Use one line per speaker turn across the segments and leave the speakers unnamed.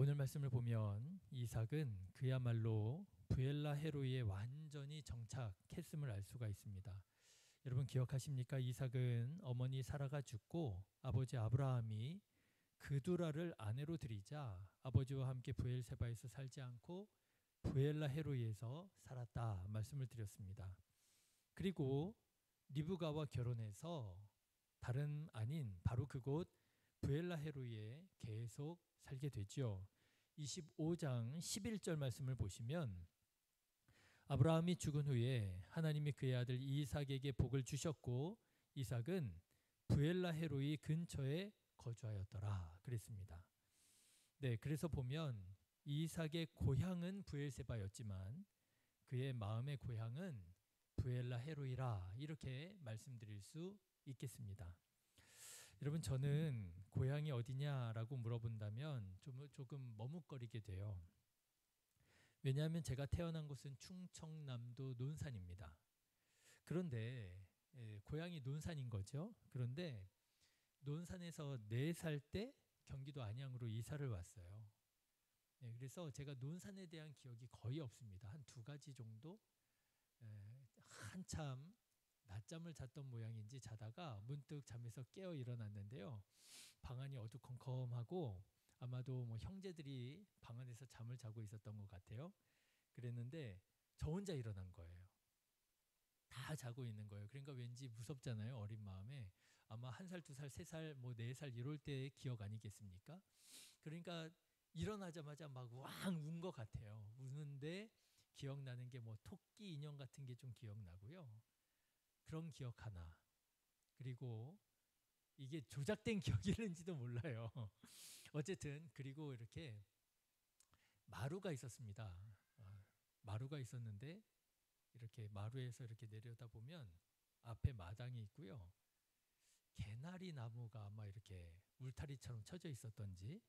오늘 말씀을 보면 이삭은 그야말로 부엘라 헤로이에 완전히 정착했음을 알 수가 있습니다. 여러분 기억하십니까? 이삭은 어머니 사라가 죽고 아버지 아브라함이 그두라를 아내로 들이자 아버지와 함께 부엘세바에서 살지 않고 부엘라 헤로이에서 살았다 말씀을 드렸습니다. 그리고 리브가와 결혼해서 다른 아닌 바로 그곳 부엘라 헤로이에 계속 살게 되죠. 25장 11절 말씀을 보시면 아브라함이 죽은 후에 하나님이 그의 아들 이삭에게 복을 주셨고 이삭은 부엘라 헤로이 근처에 거주하였더라 그랬습니다. 네, 그래서 보면 이삭의 고향은 부엘세바였지만 그의 마음의 고향은 부엘라 헤로이라 이렇게 말씀드릴 수 있겠습니다. 여러분 저는 고향이 어디냐라고 물어본다면 조금 머뭇거리게 돼요. 왜냐하면 제가 태어난 곳은 충청남도 논산입니다. 그런데 고향이 논산인 거죠. 그런데 논산에서 4살 때 경기도 안양으로 이사를 왔어요. 그래서 제가 논산에 대한 기억이 거의 없습니다. 한 2가지 정도 한참 낮잠을 잤던 모양인지 자다가 문득 잠에서 깨어 일어났는데요. 방안이 어두컴컴하고 아마도 뭐 형제들이 방 안에서 잠을 자고 있었던 것 같아요. 그랬는데 저 혼자 일어난 거예요. 다 자고 있는 거예요. 그러니까 왠지 무섭잖아요. 어린 마음에. 아마 1살, 2살, 3살, 뭐 4살 이럴 때의 기억 아니겠습니까? 그러니까 일어나자마자 막 왕 운 것 같아요. 우는데 기억나는 게 뭐 토끼 인형 같은 게 좀 기억나고요. 그런 기억 하나. 그리고 이게 조작된 기억이는지도 몰라요. 어쨌든 그리고 이렇게 마루가 있었습니다. 마루가 있었는데 이렇게 마루에서 이렇게 내려다 보면 앞에 마당이 있고요. 개나리 나무가 아마 이렇게 울타리처럼 쳐져 있었던지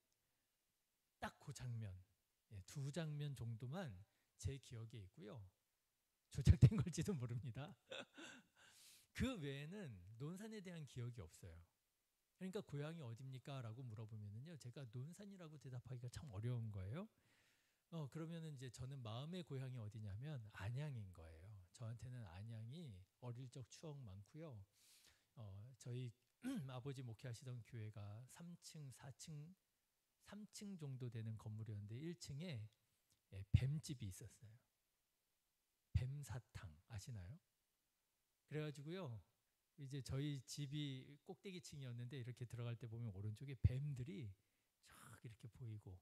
딱 그 장면, 2장면 정도만 제 기억에 있고요. 조작된 걸지도 모릅니다. 그 외에는 논산에 대한 기억이 없어요. 그러니까 고향이 어딥니까? 라고 물어보면요. 제가 논산이라고 대답하기가 참 어려운 거예요. 그러면은 이제 저는 마음의 고향이 어디냐면 안양인 거예요. 저한테는 안양이 어릴 적 추억 많고요. 저희 아버지 목회하시던 교회가 3층, 4층, 3층 정도 되는 건물이었는데 1층에 뱀집이 있었어요. 뱀사탕 아시나요? 그래가지고요. 이제 저희 집이 꼭대기층이었는데 이렇게 들어갈 때 보면 오른쪽에 뱀들이 쫙 이렇게 보이고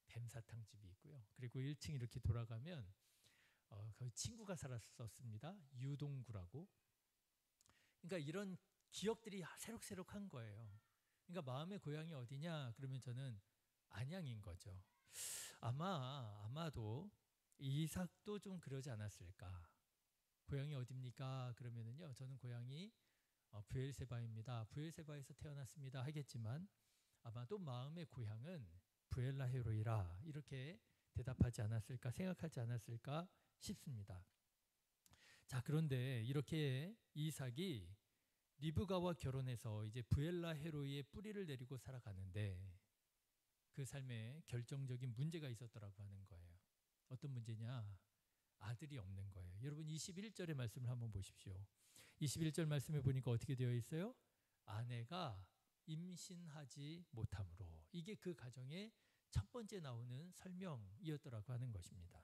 뱀사탕 집이 있고요. 그리고 1층 이렇게 돌아가면 거기 친구가 살았었습니다. 유동구라고. 그러니까 이런 기억들이 새록새록한 거예요. 그러니까 마음의 고향이 어디냐? 그러면 저는 안양인 거죠. 아마도 이삭도 좀 그러지 않았을까? 고향이 어딥니까? 그러면은요. 저는 고향이 부엘세바입니다. 부엘세바에서 태어났습니다. 하겠지만 아마도 마음의 고향은 부엘라 헤로이라 이렇게 대답하지 않았을까 생각하지 않았을까 싶습니다. 자, 그런데 이렇게 이삭이 리브가와 결혼해서 이제 부엘라 헤로이의 뿌리를 내리고 살아가는데 그 삶에 결정적인 문제가 있었더라고 하는 거예요. 어떤 문제냐? 아들이 없는 거예요. 여러분 21절의 말씀을 한번 보십시오. 21절 말씀에 보니까 어떻게 되어 있어요? 아내가 임신하지 못함으로. 이게 그 가정의 첫 번째 나오는 설명이었더라고 하는 것입니다.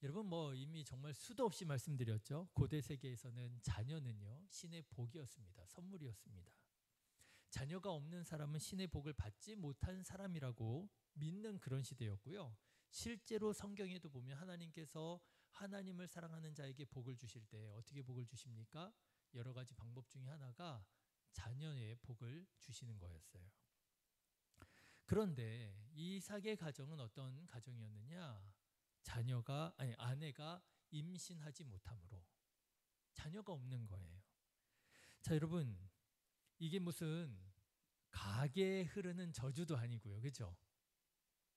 여러분 뭐 이미 정말 수도 없이 말씀드렸죠. 고대 세계에서는 자녀는요 신의 복이었습니다. 선물이었습니다. 자녀가 없는 사람은 신의 복을 받지 못한 사람이라고 믿는 그런 시대였고요. 실제로 성경에도 보면 하나님께서 하나님을 사랑하는 자에게 복을 주실 때 어떻게 복을 주십니까? 여러 가지 방법 중에 하나가 자녀의 복을 주시는 거였어요. 그런데 이삭의 가정은 어떤 가정이었느냐? 아내가 임신하지 못함으로 자녀가 없는 거예요. 자, 여러분 이게 무슨 가게에 흐르는 저주도 아니고요. 그렇죠?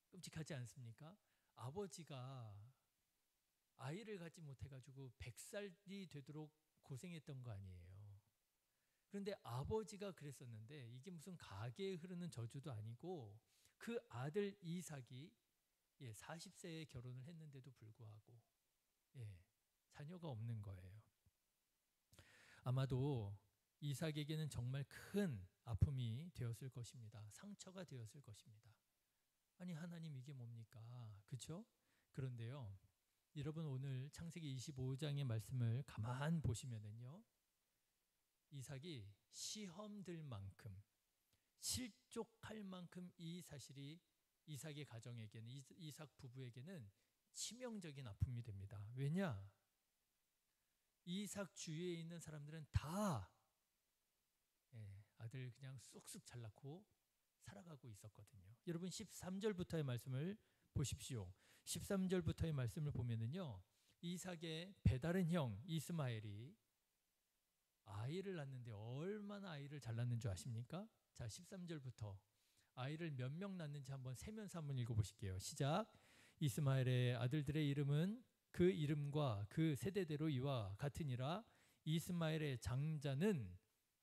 끔찍하지 않습니까? 아버지가 아이를 갖지 못해가지고 100살이 되도록 고생했던 거 아니에요. 그런데 아버지가 그랬었는데 이게 무슨 가게에 흐르는 저주도 아니고 그 아들 이삭이 40세에 결혼을 했는데도 불구하고 자녀가 없는 거예요. 아마도 이삭에게는 정말 큰 아픔이 되었을 것입니다. 상처가 되었을 것입니다. 아니 하나님 이게 뭡니까? 그렇죠? 그런데요. 여러분 오늘 창세기 25장의 말씀을 가만 보시면은요. 이삭이 시험들 만큼 실족할 만큼 이 사실이 이삭의 가정에게는 이삭 부부에게는 치명적인 아픔이 됩니다. 왜냐? 이삭 주위에 있는 사람들은 다 아들 그냥 쑥쑥 잘 낳고 살아가고 있었거든요. 여러분 13절부터의 말씀을 보십시오. 13절부터의 말씀을 보면은요. 이삭의 배다른 형 이스마엘이 아이를 낳는데 얼마나 아이를 잘 낳는 줄 아십니까? 자, 13절부터 아이를 몇 명 낳는지 한번 세면서 한번 읽어보실게요. 시작. 이스마엘의 아들들의 이름은 그 이름과 그 세대대로 이와 같으니라. 이스마엘의 장자는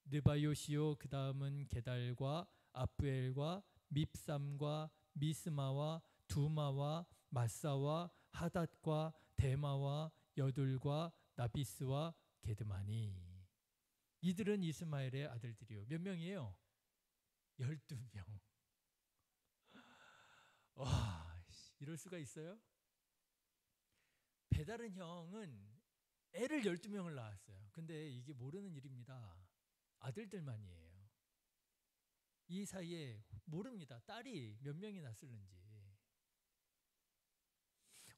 느바요시요, 그 다음은 게달과 아브엘과 밉삼과 미스마와 두마와 마사와 하닷과 데마와 여둘과 나비스와 게드마니. 이들은 이스마엘의 아들들이요. 몇 명이에요? 12명. 와, 이럴 수가 있어요? 배다른 형은 애를 12명을 낳았어요. 근데 이게 모르는 일입니다. 아들들만이에요. 이 사이에 모릅니다. 딸이 몇 명이 났을는지.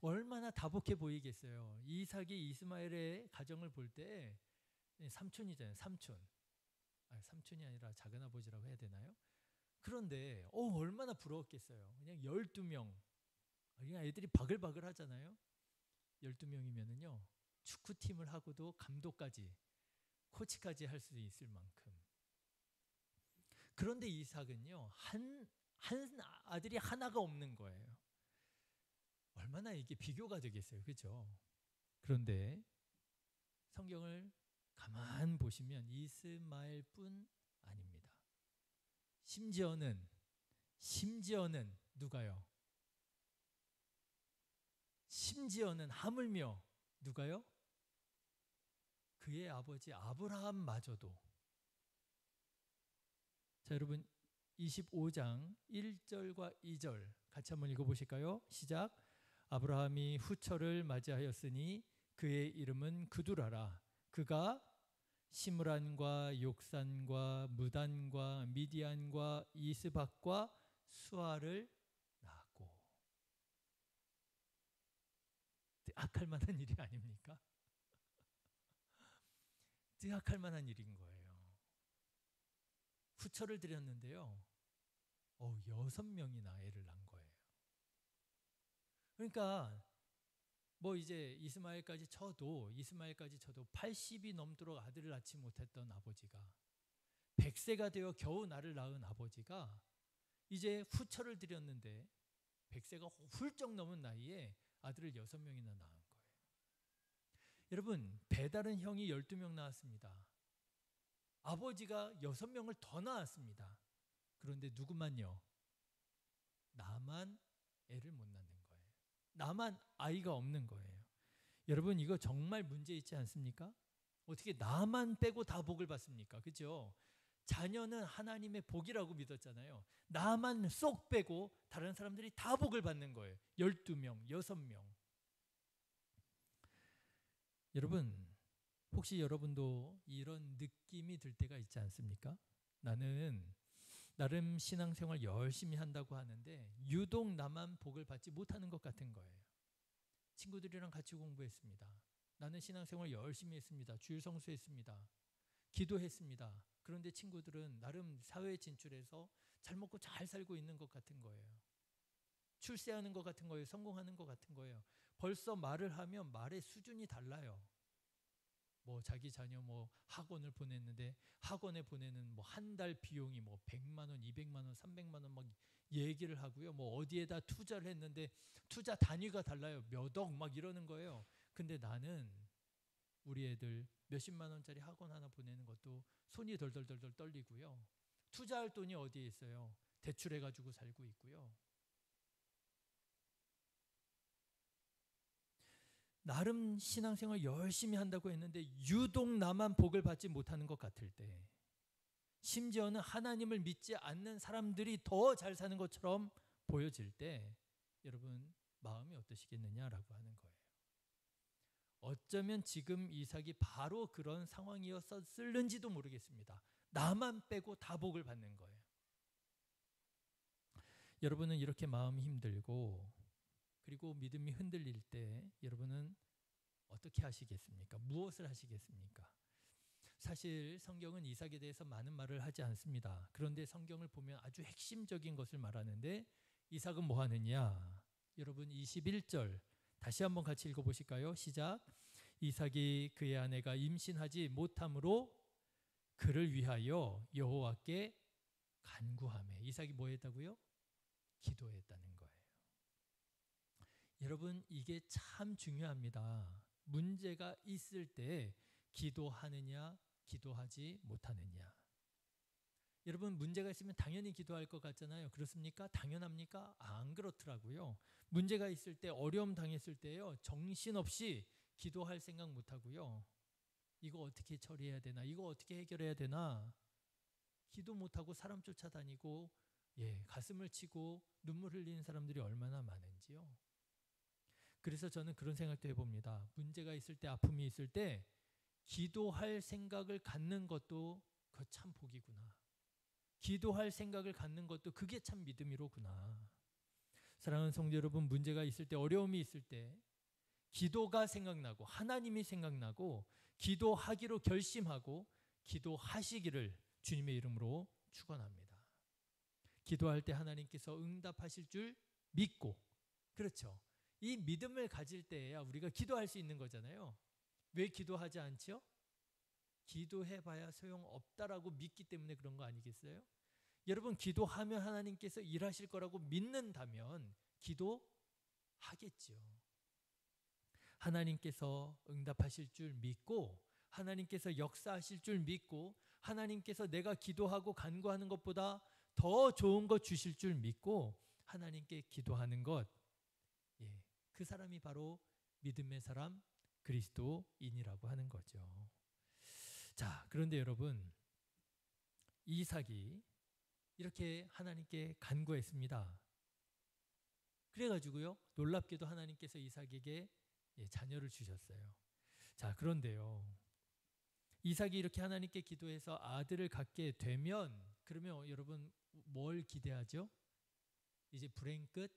얼마나 다복해 보이겠어요. 이삭이 이스마엘의 가정을 볼 때 삼촌이잖아요. 삼촌. 삼촌이 아니라 작은아버지라고 해야 되나요? 그런데 얼마나 부러웠겠어요. 그냥 12명. 그냥 애들이 바글바글 하잖아요. 12명이면은요. 축구팀을 하고도 감독까지 코치까지 할 수 있을 만큼. 그런데 이삭은요. 한 아들이 하나가 없는 거예요. 얼마나 이게 비교가 되겠어요. 그렇죠? 그런데 성경을 가만 보시면 이스마엘뿐 아닙니다. 심지어는 누가요? 심지어는 하물며 누가요? 그의 아버지 아브라함마저도. 자, 여러분 25장 1절과 2절 같이 한번 읽어보실까요? 시작. 아브라함이 후처를 맞이하였으니 그의 이름은 그두라라. 그가 시므란과 욕산과 무단과 미디안과 이스박과 수아를 낳았고. 뜨악할 만한 일이 아닙니까? 뜨악할 만한 일인 거예요. 후처를 드렸는데요. 6명이나 애를 낳은 거예요. 그러니까 뭐 이제 이스마엘까지 쳐도 80이 넘도록 아들을 낳지 못했던 아버지가 100세가 되어 겨우 나를 낳은 아버지가 이제 후처를 드렸는데 100세가 훌쩍 넘은 나이에 아들을 6명이나 낳은 거예요. 여러분 배다른 형이 12명 낳았습니다. 아버지가 6명을 더 낳았습니다. 그런데 누구만요? 나만 애를 못 낳는 거예요. 나만 아이가 없는 거예요. 여러분 이거 정말 문제 있지 않습니까? 어떻게 나만 빼고 다 복을 받습니까? 그렇죠? 자녀는 하나님의 복이라고 믿었잖아요. 나만 쏙 빼고 다른 사람들이 다 복을 받는 거예요. 12명, 6명. 여러분 혹시 여러분도 이런 느낌이 들 때가 있지 않습니까? 나는 나름 신앙생활 열심히 한다고 하는데 유독 나만 복을 받지 못하는 것 같은 거예요. 친구들이랑 같이 공부했습니다. 나는 신앙생활 열심히 했습니다. 주일 성수했습니다. 기도했습니다. 그런데 친구들은 나름 사회에 진출해서 잘 먹고 잘 살고 있는 것 같은 거예요. 출세하는 것 같은 거예요. 성공하는 것 같은 거예요. 벌써 말을 하면 말의 수준이 달라요. 뭐 자기 자녀 뭐 학원을 보냈는데 학원에 보내는 뭐 한 달 비용이 뭐 100만 원, 200만 원, 300만 원 막 얘기를 하고요. 뭐 어디에다 투자를 했는데 투자 단위가 달라요. 몇 억 막 이러는 거예요. 근데 나는 우리 애들 몇십만 원짜리 학원 하나 보내는 것도 손이 덜덜덜덜 떨리고요. 투자할 돈이 어디에 있어요? 대출해가지고 살고 있고요. 나름 신앙생활 열심히 한다고 했는데 유독 나만 복을 받지 못하는 것 같을 때, 심지어는 하나님을 믿지 않는 사람들이 더 잘 사는 것처럼 보여질 때 여러분 마음이 어떠시겠느냐라고 하는 거예요. 어쩌면 지금 이삭이 바로 그런 상황이었을는지도 모르겠습니다. 나만 빼고 다 복을 받는 거예요. 여러분은 이렇게 마음이 힘들고 그리고 믿음이 흔들릴 때 여러분은 어떻게 하시겠습니까? 무엇을 하시겠습니까? 사실 성경은 이삭에 대해서 많은 말을 하지 않습니다. 그런데 성경을 보면 아주 핵심적인 것을 말하는데 이삭은 뭐 하느냐? 여러분 21절 다시 한번 같이 읽어보실까요? 시작. 이삭이 그의 아내가 임신하지 못함으로 그를 위하여 여호와께 간구하며. 이삭이 뭐 했다고요? 기도했다는 거예요. 여러분 이게 참 중요합니다. 문제가 있을 때 기도하느냐 기도하지 못하느냐. 여러분 문제가 있으면 당연히 기도할 것 같잖아요. 그렇습니까? 당연합니까? 안 그렇더라고요. 문제가 있을 때, 어려움 당했을 때요, 정신없이 기도할 생각 못 하고요. 이거 어떻게 처리해야 되나? 이거 어떻게 해결해야 되나? 기도 못 하고 사람 쫓아다니고 가슴을 치고 눈물 흘리는 사람들이 얼마나 많은지요. 그래서 저는 그런 생각도 해봅니다. 문제가 있을 때, 아픔이 있을 때 기도할 생각을 갖는 것도 그거 참 복이구나. 기도할 생각을 갖는 것도 그게 참 믿음이로구나. 사랑하는 성도 여러분, 문제가 있을 때, 어려움이 있을 때 기도가 생각나고 하나님이 생각나고 기도하기로 결심하고 기도하시기를 주님의 이름으로 축원합니다. 기도할 때 하나님께서 응답하실 줄 믿고, 그렇죠. 이 믿음을 가질 때야 우리가 기도할 수 있는 거잖아요. 왜 기도하지 않지요? 기도해봐야 소용없다라고 믿기 때문에 그런 거 아니겠어요? 여러분 기도하면 하나님께서 일하실 거라고 믿는다면 기도하겠지요. 하나님께서 응답하실 줄 믿고 하나님께서 역사하실 줄 믿고 하나님께서 내가 기도하고 간구하는 것보다 더 좋은 것 주실 줄 믿고 하나님께 기도하는 것, 그 사람이 바로 믿음의 사람, 그리스도인이라고 하는 거죠. 자, 그런데 여러분 이삭이 이렇게 하나님께 간구했습니다. 그래가지고요 놀랍게도 하나님께서 이삭에게 자녀를 주셨어요. 자, 그런데요 이삭이 이렇게 하나님께 기도해서 아들을 갖게 되면 그러면 여러분 뭘 기대하죠? 이제 불행 끝,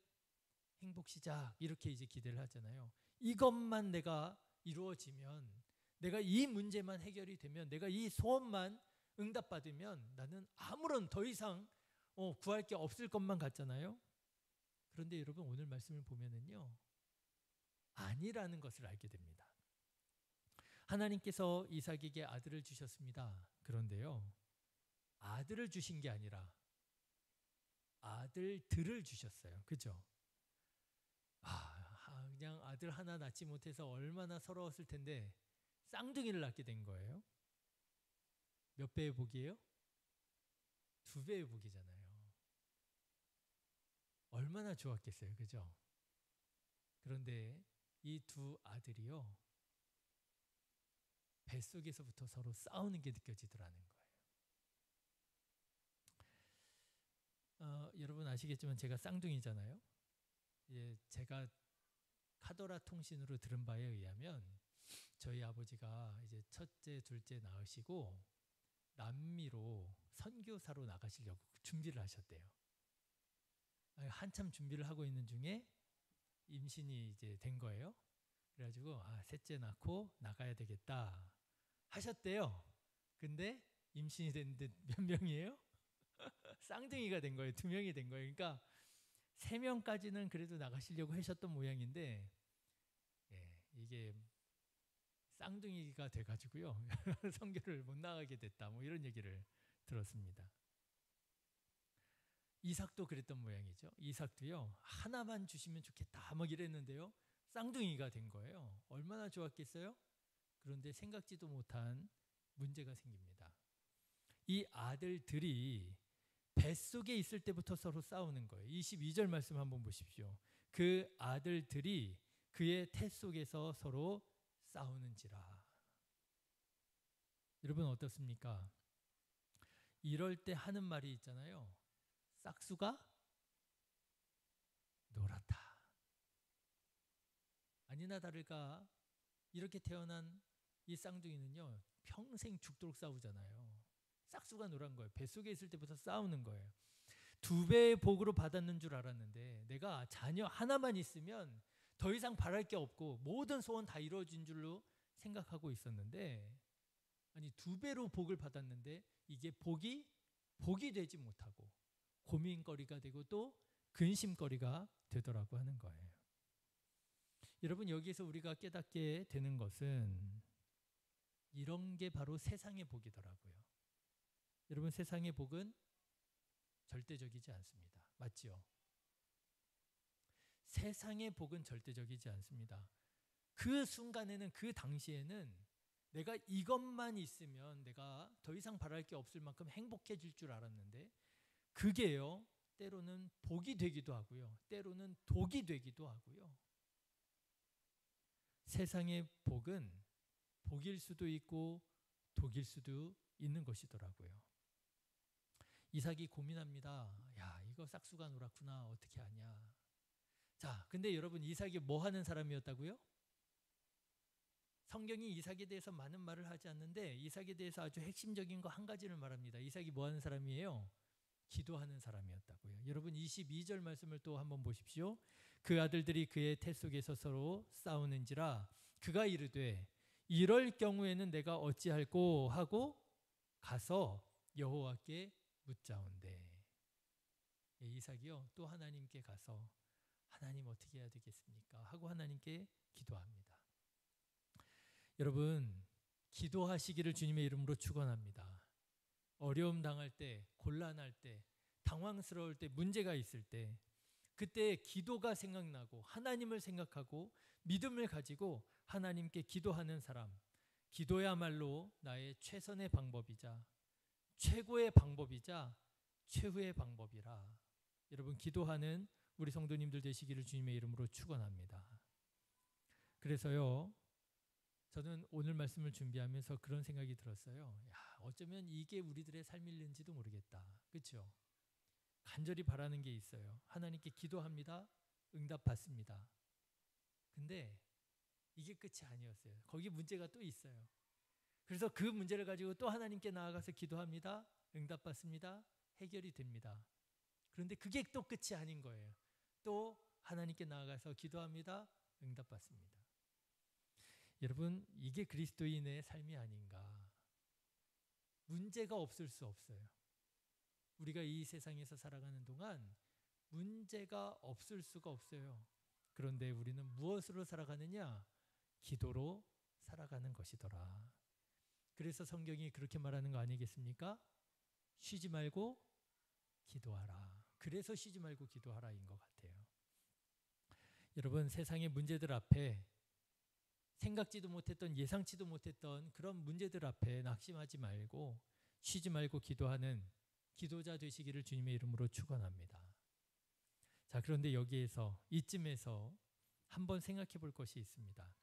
행복 시작 이렇게 이제 기대를 하잖아요. 이것만 내가 이루어지면, 내가 이 문제만 해결이 되면, 내가 이 소원만 응답받으면 나는 아무런 더 이상 구할 게 없을 것만 같잖아요. 그런데 여러분 오늘 말씀을 보면은요 아니라는 것을 알게 됩니다. 하나님께서 이삭에게 아들을 주셨습니다. 그런데요 아들을 주신 게 아니라 아들들을 주셨어요. 그죠? 그냥 아들 하나 낳지 못해서 얼마나 서러웠을 텐데 쌍둥이를 낳게 된 거예요. 몇 배의 복이에요? 2배의 복이잖아요. 얼마나 좋았겠어요. 그죠? 그런데 이 두 아들이요 뱃속에서부터 서로 싸우는 게 느껴지더라는 거예요. 여러분 아시겠지만 제가 쌍둥이잖아요. 제가 카더라 통신으로 들은 바에 의하면 저희 아버지가 이제 첫째, 둘째 낳으시고 남미로 선교사로 나가시려고 준비를 하셨대요. 한참 준비를 하고 있는 중에 임신이 이제 된 거예요. 그래가지고 셋째 낳고 나가야 되겠다 하셨대요. 근데 임신이 됐는데 몇 명이에요? 쌍둥이가 된 거예요. 2명이 된 거예요. 그러니까 3명까지는 그래도 나가시려고 하셨던 모양인데 이게 쌍둥이가 돼가지고요 선교를 못 나가게 됐다 뭐 이런 얘기를 들었습니다. 이삭도 그랬던 모양이죠. 이삭도요 하나만 주시면 좋겠다 막 이랬는데요 쌍둥이가 된 거예요. 얼마나 좋았겠어요? 그런데 생각지도 못한 문제가 생깁니다. 이 아들들이 뱃속에 있을 때부터 서로 싸우는 거예요. 22절 말씀 한번 보십시오. 그 아들들이 그의 태 속에서 서로 싸우는지라. 여러분 어떻습니까? 이럴 때 하는 말이 있잖아요. 싹수가 놀았다. 아니나 다를까 이렇게 태어난 이 쌍둥이는요, 평생 죽도록 싸우잖아요. 싹수가 놀란 거예요. 뱃속에 있을 때부터 싸우는 거예요. 2배의 복으로 받았는 줄 알았는데 내가 자녀 하나만 있으면 더 이상 바랄 게 없고 모든 소원 다 이루어진 줄로 생각하고 있었는데, 아니 2배로 복을 받았는데 이게 복이 되지 못하고 고민거리가 되고 또 근심거리가 되더라고 하는 거예요. 여러분 여기서 우리가 깨닫게 되는 것은 이런 게 바로 세상의 복이더라고요. 여러분 세상의 복은 절대적이지 않습니다. 맞죠? 세상의 복은 절대적이지 않습니다. 그 순간에는, 그 당시에는 내가 이것만 있으면 내가 더 이상 바랄 게 없을 만큼 행복해질 줄 알았는데 그게요, 때로는 복이 되기도 하고요, 때로는 독이 되기도 하고요. 세상의 복은 복일 수도 있고 독일 수도 있는 것이더라고요. 이삭이 고민합니다. 야, 이거 싹수가 놀았구나. 어떻게 하냐. 자, 근데 여러분 이삭이 뭐 하는 사람이었다고요? 성경이 이삭에 대해서 많은 말을 하지 않는데 이삭에 대해서 아주 핵심적인 거 한 가지를 말합니다. 이삭이 뭐 하는 사람이에요? 기도하는 사람이었다고요. 여러분 22절 말씀을 또 한번 보십시오. 그 아들들이 그의 태 속에서 서로 싸우는지라 그가 이르되 이럴 경우에는 내가 어찌할꼬 하고 가서 여호와께 묻자온대. 이삭이요 또 하나님께 가서 하나님 어떻게 해야 되겠습니까? 하고 하나님께 기도합니다. 여러분 기도하시기를 주님의 이름으로 축원합니다. 어려움 당할 때, 곤란할 때, 당황스러울 때, 문제가 있을 때 그때 기도가 생각나고 하나님을 생각하고 믿음을 가지고 하나님께 기도하는 사람, 기도야말로 나의 최선의 방법이자 최고의 방법이자 최후의 방법이라. 여러분 기도하는 우리 성도님들 되시기를 주님의 이름으로 축원합니다. 그래서요 저는 오늘 말씀을 준비하면서 그런 생각이 들었어요. 야, 어쩌면 이게 우리들의 삶일는지도 모르겠다. 그렇죠? 간절히 바라는 게 있어요. 하나님께 기도합니다. 응답받습니다. 근데 이게 끝이 아니었어요. 거기 문제가 또 있어요. 그래서 그 문제를 가지고 또 하나님께 나아가서 기도합니다. 응답받습니다. 해결이 됩니다. 그런데 그게 또 끝이 아닌 거예요. 또 하나님께 나아가서 기도합니다. 응답받습니다. 여러분 이게 그리스도인의 삶이 아닌가. 문제가 없을 수 없어요. 우리가 이 세상에서 살아가는 동안 문제가 없을 수가 없어요. 그런데 우리는 무엇으로 살아가느냐? 기도로 살아가는 것이더라. 그래서 성경이 그렇게 말하는 거 아니겠습니까? 쉬지 말고 기도하라. 그래서 쉬지 말고 기도하라인 것 같아요. 여러분 세상의 문제들 앞에 생각지도 못했던, 예상치도 못했던 그런 문제들 앞에 낙심하지 말고 쉬지 말고 기도하는 기도자 되시기를 주님의 이름으로 축원합니다. 자, 그런데 여기에서 이쯤에서 한번 생각해 볼 것이 있습니다.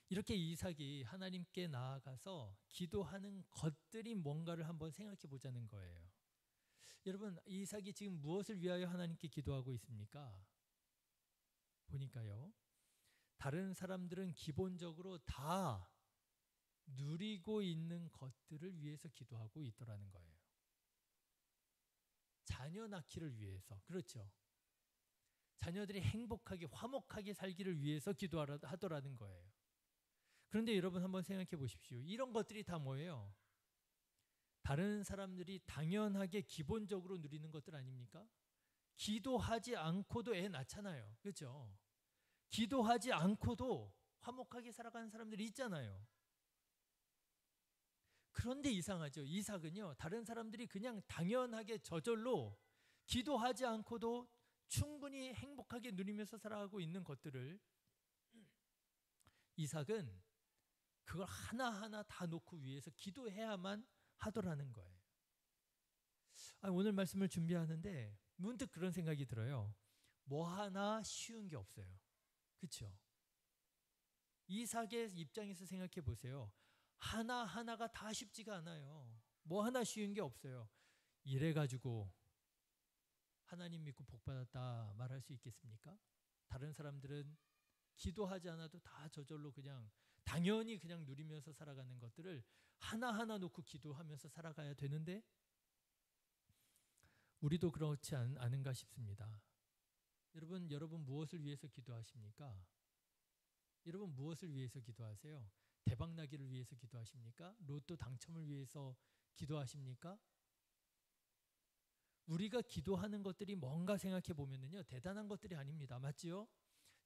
이렇게 이삭이 하나님께 나아가서 기도하는 것들이 뭔가를 한번 생각해 보자는 거예요. 여러분 이삭이 지금 무엇을 위하여 하나님께 기도하고 있습니까? 보니까요 다른 사람들은 기본적으로 다 누리고 있는 것들을 위해서 기도하고 있더라는 거예요. 자녀 낳기를 위해서, 그렇죠? 자녀들이 행복하게 화목하게 살기를 위해서 기도하더라는 거예요. 그런데 여러분 한번 생각해 보십시오. 이런 것들이 다 뭐예요? 다른 사람들이 당연하게 기본적으로 누리는 것들 아닙니까? 기도하지 않고도 애 낳잖아요. 그렇죠? 기도하지 않고도 화목하게 살아가는 사람들이 있잖아요. 그런데 이상하죠. 이삭은요 다른 사람들이 그냥 당연하게 저절로 기도하지 않고도 충분히 행복하게 누리면서 살아가고 있는 것들을 이삭은 그걸 하나하나 다 놓고 위해서 기도해야만 하더라는 거예요. 오늘 말씀을 준비하는데 문득 그런 생각이 들어요. 뭐 하나 쉬운 게 없어요. 그렇죠? 이삭의 입장에서 생각해 보세요. 하나하나가 다 쉽지가 않아요. 뭐 하나 쉬운 게 없어요. 이래가지고 하나님 믿고 복 받았다 말할 수 있겠습니까? 다른 사람들은 기도하지 않아도 다 저절로 그냥 당연히 그냥 누리면서 살아가는 것들을 하나하나 놓고 기도하면서 살아가야 되는데 우리도 그렇지 않은가 싶습니다. 여러분 무엇을 위해서 기도하십니까? 여러분 무엇을 위해서 기도하세요? 대박 나기를 위해서 기도하십니까? 로또 당첨을 위해서 기도하십니까? 우리가 기도하는 것들이 뭔가 생각해 보면은요, 대단한 것들이 아닙니다. 맞지요?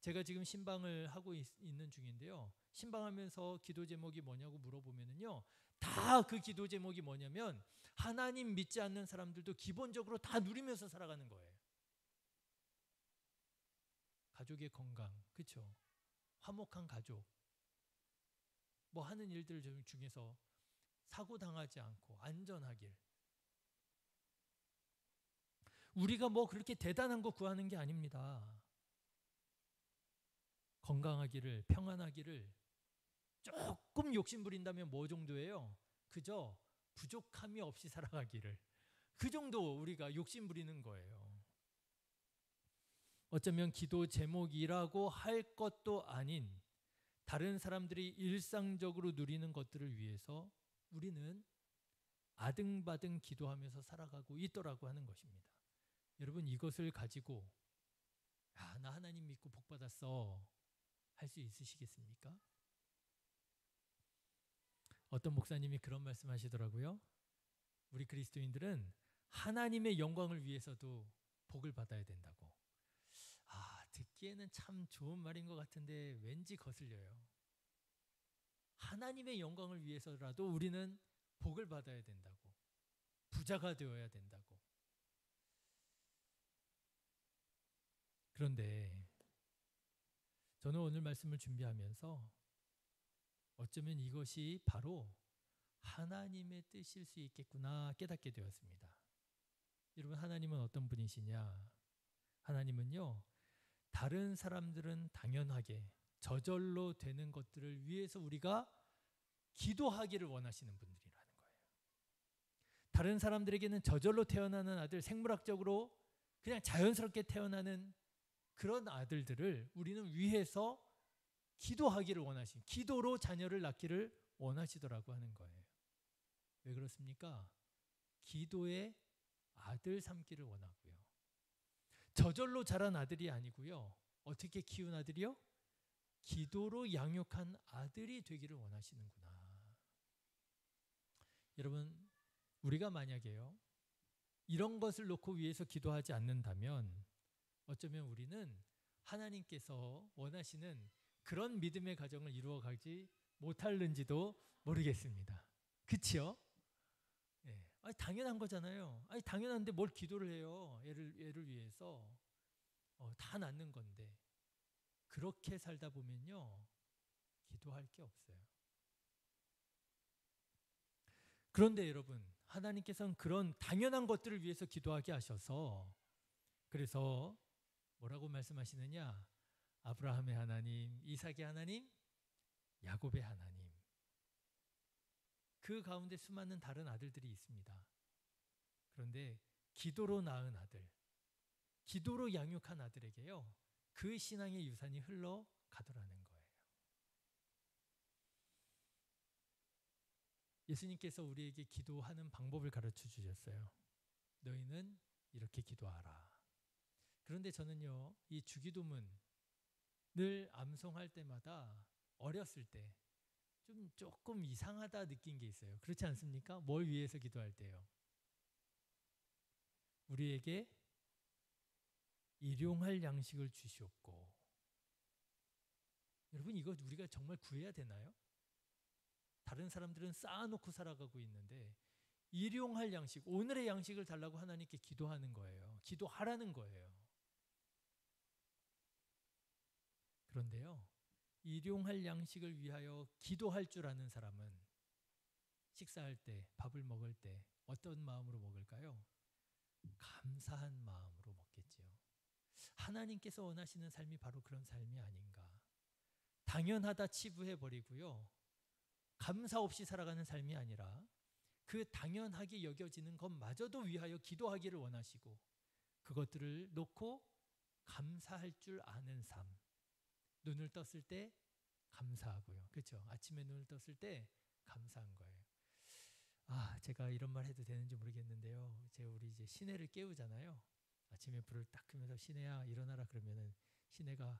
제가 지금 신방을 하고 있는 중인데요. 신방하면서 기도 제목이 뭐냐고 물어보면은요, 다 그 기도 제목이 뭐냐면 하나님 믿지 않는 사람들도 기본적으로 다 누리면서 살아가는 거예요. 가족의 건강, 그렇죠? 화목한 가족, 뭐 하는 일들 중에서 사고 당하지 않고 안전하길. 우리가 뭐 그렇게 대단한 거 구하는 게 아닙니다. 건강하기를, 평안하기를. 조금 욕심 부린다면 뭐 정도예요? 그저 부족함이 없이 살아가기를. 그 정도 우리가 욕심 부리는 거예요. 어쩌면 기도 제목이라고 할 것도 아닌 다른 사람들이 일상적으로 누리는 것들을 위해서 우리는 아등바등 기도하면서 살아가고 있더라고 하는 것입니다. 여러분 이것을 가지고 나 하나님 믿고 복 받았어 할 수 있으시겠습니까? 어떤 목사님이 그런 말씀 하시더라고요. 우리 그리스도인들은 하나님의 영광을 위해서도 복을 받아야 된다고. 듣기에는 참 좋은 말인 것 같은데 왠지 거슬려요. 하나님의 영광을 위해서라도 우리는 복을 받아야 된다고. 부자가 되어야 된다고. 그런데 저는 오늘 말씀을 준비하면서 어쩌면 이것이 바로 하나님의 뜻일 수 있겠구나 깨닫게 되었습니다. 여러분 하나님은 어떤 분이시냐? 하나님은요, 다른 사람들은 당연하게 저절로 되는 것들을 위해서 우리가 기도하기를 원하시는 분들이라는 거예요. 다른 사람들에게는 저절로 태어나는 아들, 생물학적으로 그냥 자연스럽게 태어나는 그런 아들들을 우리는 위해서 기도하기를 원하신, 기도로 자녀를 낳기를 원하시더라고 하는 거예요. 왜 그렇습니까? 기도의 아들 삼기를 원하고요. 저절로 자란 아들이 아니고요. 어떻게 키운 아들이요? 기도로 양육한 아들이 되기를 원하시는구나. 여러분, 우리가 만약에요, 이런 것을 놓고 위해서 기도하지 않는다면 어쩌면 우리는 하나님께서 원하시는 그런 믿음의 가정을 이루어가지 못할는지도 모르겠습니다. 그치요? 네. 당연한 거잖아요. 당연한데 뭘 기도를 해요. 애를 위해서. 다 낳는 건데. 그렇게 살다 보면요, 기도할 게 없어요. 그런데 여러분, 하나님께서는 그런 당연한 것들을 위해서 기도하게 하셔서, 그래서 뭐라고 말씀하시느냐? 아브라함의 하나님, 이삭의 하나님, 야곱의 하나님. 그 가운데 수많은 다른 아들들이 있습니다. 그런데 기도로 낳은 아들, 기도로 양육한 아들에게요, 그 신앙의 유산이 흘러가더라는 거예요. 예수님께서 우리에게 기도하는 방법을 가르쳐 주셨어요. 너희는 이렇게 기도하라. 그런데 저는요, 이 주기도문을 암송할 때마다 어렸을 때 조금 이상하다 느낀 게 있어요. 그렇지 않습니까? 뭘 위해서 기도할 때요? 우리에게 일용할 양식을 주시옵고. 여러분 이거 우리가 정말 구해야 되나요? 다른 사람들은 쌓아놓고 살아가고 있는데 일용할 양식, 오늘의 양식을 달라고 하나님께 기도하는 거예요. 기도하라는 거예요. 그런데요, 일용할 양식을 위하여 기도할 줄 아는 사람은 식사할 때, 밥을 먹을 때 어떤 마음으로 먹을까요? 감사한 마음으로 먹겠지요. 하나님께서 원하시는 삶이 바로 그런 삶이 아닌가. 당연하다 치부해 버리고요. 감사 없이 살아가는 삶이 아니라 그 당연하게 여겨지는 것마저도 위하여 기도하기를 원하시고 그것들을 놓고 감사할 줄 아는 삶. 눈을 떴을 때 감사하고요. 그렇죠? 아침에 눈을 떴을 때 감사한 거예요. 제가 이런 말 해도 되는지 모르겠는데요. 우리 이제 시내를 깨우잖아요. 아침에 불을 딱 끄면서 시내야 일어나라 그러면은 시내가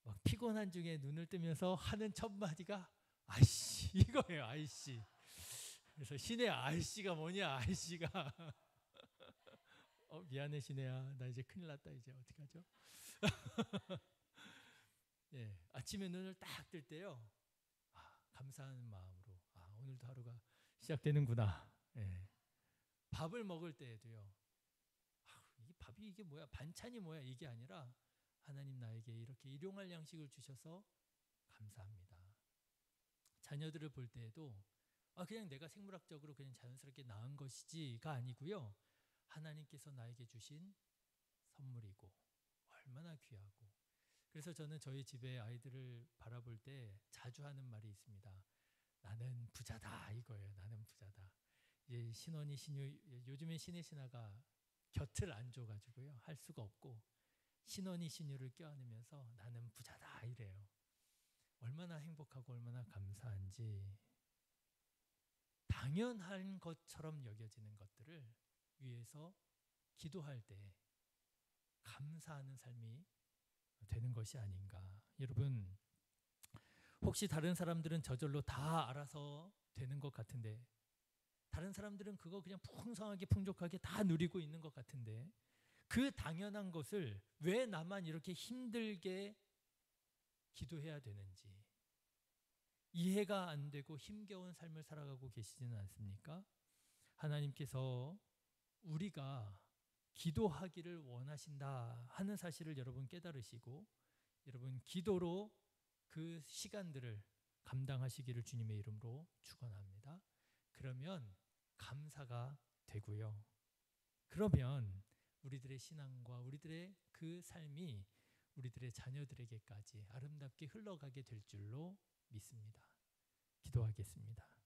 막 피곤한 중에 눈을 뜨면서 하는 첫 마디가 아이씨 이거예요. 아이씨. 그래서 시내 아이씨가 뭐냐 아이씨가 미안해 시내야 나 이제 큰일 났다 이제 어떡하죠? 예, 아침에 눈을 딱 뜰 때요. 감사하는 마음으로 오늘도 하루가 시작되는구나. 예. 밥을 먹을 때에도요. 이 밥이 이게 뭐야? 반찬이 뭐야? 이게 아니라 하나님 나에게 이렇게 일용할 양식을 주셔서 감사합니다. 자녀들을 볼 때에도 그냥 내가 생물학적으로 그냥 자연스럽게 낳은 것이지가 아니고요. 하나님께서 나에게 주신 선물이고 얼마나 귀하고. 그래서 저는 저희 집에 아이들을 바라볼 때 자주 하는 말이 있습니다. 나는 부자다 이거예요. 나는 부자다. 이제 신혼이 신유 요즘에 신의 신하가 곁을 안 줘가지고요 할 수가 없고 신혼이 신유를 껴안으면서 나는 부자다 이래요. 얼마나 행복하고 얼마나 감사한지. 당연한 것처럼 여겨지는 것들을 위해서 기도할 때 감사하는 삶이 되는 것이 아닌가. 여러분 혹시 다른 사람들은 저절로 다 알아서 되는 것 같은데 다른 사람들은 그거 그냥 풍성하게 풍족하게 다 누리고 있는 것 같은데 그 당연한 것을 왜 나만 이렇게 힘들게 기도해야 되는지 이해가 안 되고 힘겨운 삶을 살아가고 계시지는 않습니까? 하나님께서 우리가 기도하기를 원하신다 하는 사실을 여러분 깨달으시고 여러분 기도로 그 시간들을 감당하시기를 주님의 이름으로 축원합니다. 그러면 감사가 되고요. 그러면 우리들의 신앙과 우리들의 그 삶이 우리들의 자녀들에게까지 아름답게 흘러가게 될 줄로 믿습니다. 기도하겠습니다.